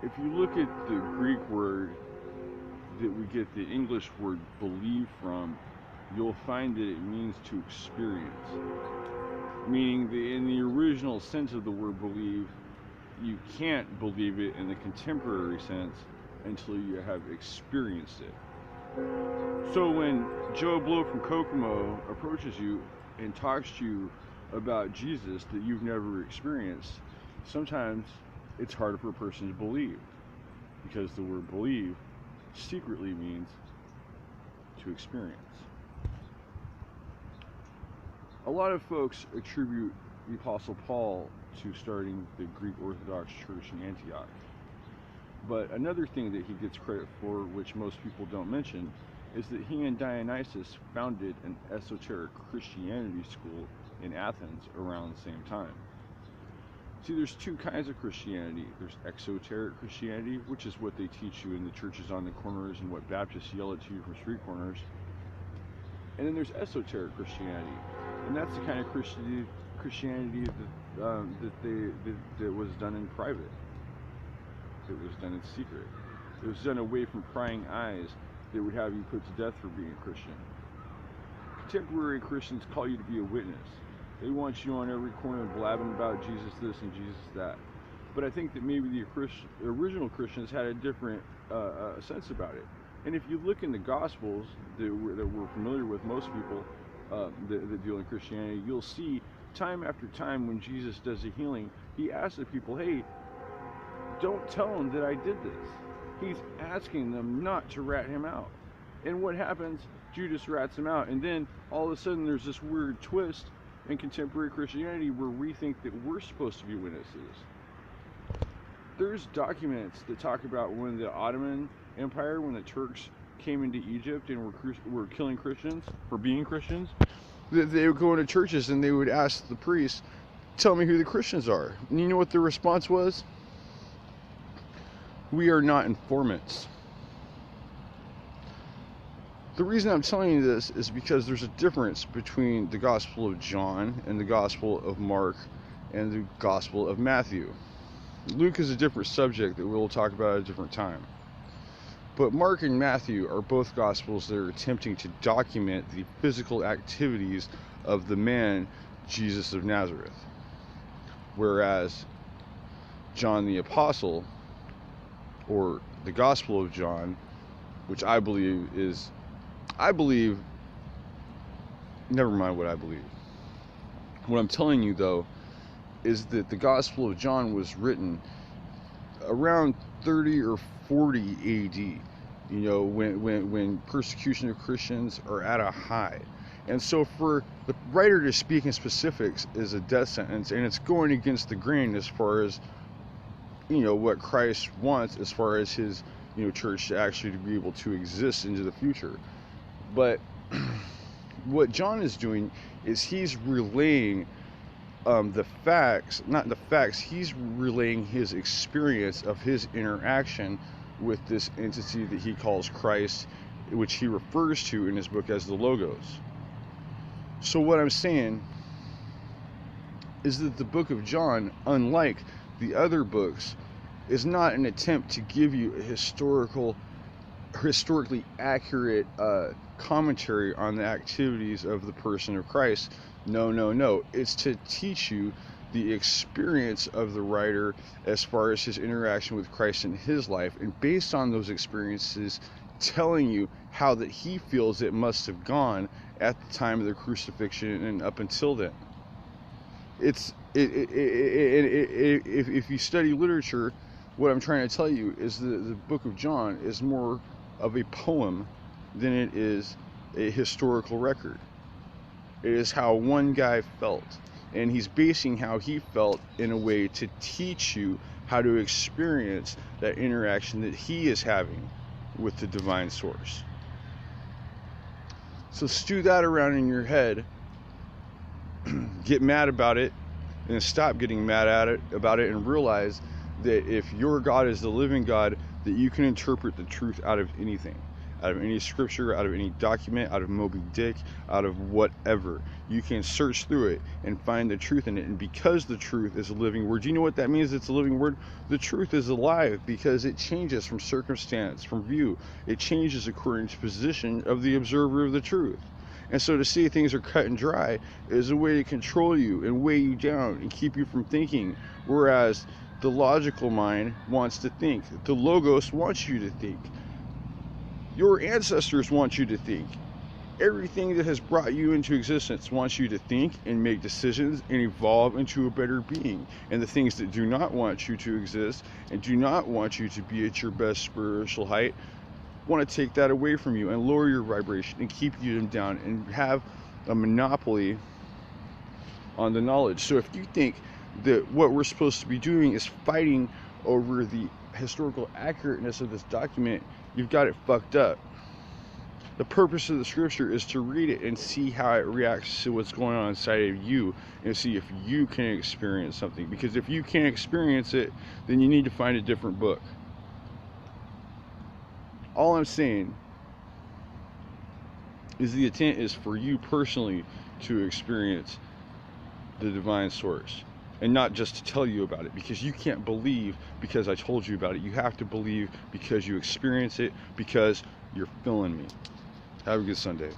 if you look at the Greek word that we get the English word believe from, you'll find that it means to experience. Meaning that in the original sense of the word believe, you can't believe it in the contemporary sense until you have experienced it. So when Joe Blow from Kokomo approaches you and talks to you about Jesus that you've never experienced, sometimes it's harder for a person to believe, because the word believe secretly means to experience. A lot of folks attribute the Apostle Paul to starting the Greek Orthodox Church in Antioch. But another thing that he gets credit for, which most people don't mention, is that he and Dionysius founded an esoteric Christianity school in Athens around the same time. See, there's two kinds of Christianity. There's exoteric Christianity, which is what they teach you in the churches on the corners and what Baptists yell at you from street corners. And then there's esoteric Christianity, and that's the kind of Christianity that was done in private. It was done in secret. It was done away from prying eyes that would have you put to death for being a Christian. Contemporary Christians call you to be a witness. They want you on every corner blabbing about Jesus this and Jesus that. But I think that maybe the original Christians had a different sense about it. And if you look in the Gospels that we're familiar with, most people that deal in Christianity, you'll see time after time when Jesus does a healing, he asks the people, hey, don't tell them that I did this. He's asking them not to rat him out. And what happens? Judas rats him out. And then all of a sudden there's this weird twist in contemporary Christianity where we think that we're supposed to be witnesses. There's documents that talk about when the Ottoman Empire, when the Turks came into Egypt and were killing Christians for being Christians, they would go into churches and they would ask the priests, tell me who the Christians are. And you know what the response was? We are not informants. The reason I'm telling you this is because there's a difference between the Gospel of John and the Gospel of Mark and the Gospel of Matthew. Luke is a different subject that we'll talk about at a different time. But Mark and Matthew are both Gospels that are attempting to document the physical activities of the man Jesus of Nazareth. Whereas John the Apostle, or the Gospel of John, which I believe, never mind what I believe. What I'm telling you though, is that the Gospel of John was written around 30 or 40 AD, you know, when persecution of Christians are at a high. And so for the writer to speak in specifics is a death sentence, and it's going against the grain as far as, you know, what Christ wants as far as his, you know, church to actually be able to exist into the future. But what John is doing is he's relaying the facts, not the facts, he's relaying his experience of his interaction with this entity that he calls Christ, which he refers to in his book as the Logos. So what I'm saying is that the book of John, unlike the other books, is not an attempt to give you a historically accurate commentary on the activities of the person of Christ. No. It's to teach you the experience of the writer as far as his interaction with Christ in his life, and based on those experiences, telling you how that he feels it must have gone at the time of the crucifixion and up until then. If you study literature, what I'm trying to tell you is that the book of John is more of a poem than it is a historical record. It is how one guy felt, and he's basing how he felt in a way to teach you how to experience that interaction that he is having with the divine source. So stew that around in your head, get mad about it, and stop getting mad about it, and realize that if your God is the living God, that you can interpret the truth out of anything, out of any scripture, out of any document, out of Moby Dick, out of whatever. You can search through it and find the truth in it. And because the truth is a living word, you know what that means? It's a living word. The truth is alive because it changes from circumstance, from view. It changes according to position of the observer of the truth. And so to say things are cut and dry is a way to control you and weigh you down and keep you from thinking. Whereas the logical mind wants to think. The Logos wants you to think. Your ancestors want you to think. Everything that has brought you into existence wants you to think and make decisions and evolve into a better being. And the things that do not want you to exist and do not want you to be at your best spiritual height want to take that away from you and lower your vibration and keep you down and have a monopoly on the knowledge. So if you think that what we're supposed to be doing is fighting over the historical accurateness of this document, you've got it fucked up. The purpose of the scripture is to read it and see how it reacts to what's going on inside of you and see if you can experience something. Because if you can't experience it, then you need to find a different book. All I'm saying is the intent is for you personally to experience the divine source and not just to tell you about it, because you can't believe because I told you about it. You have to believe because you experience it, because you're feeling me. Have a good Sunday.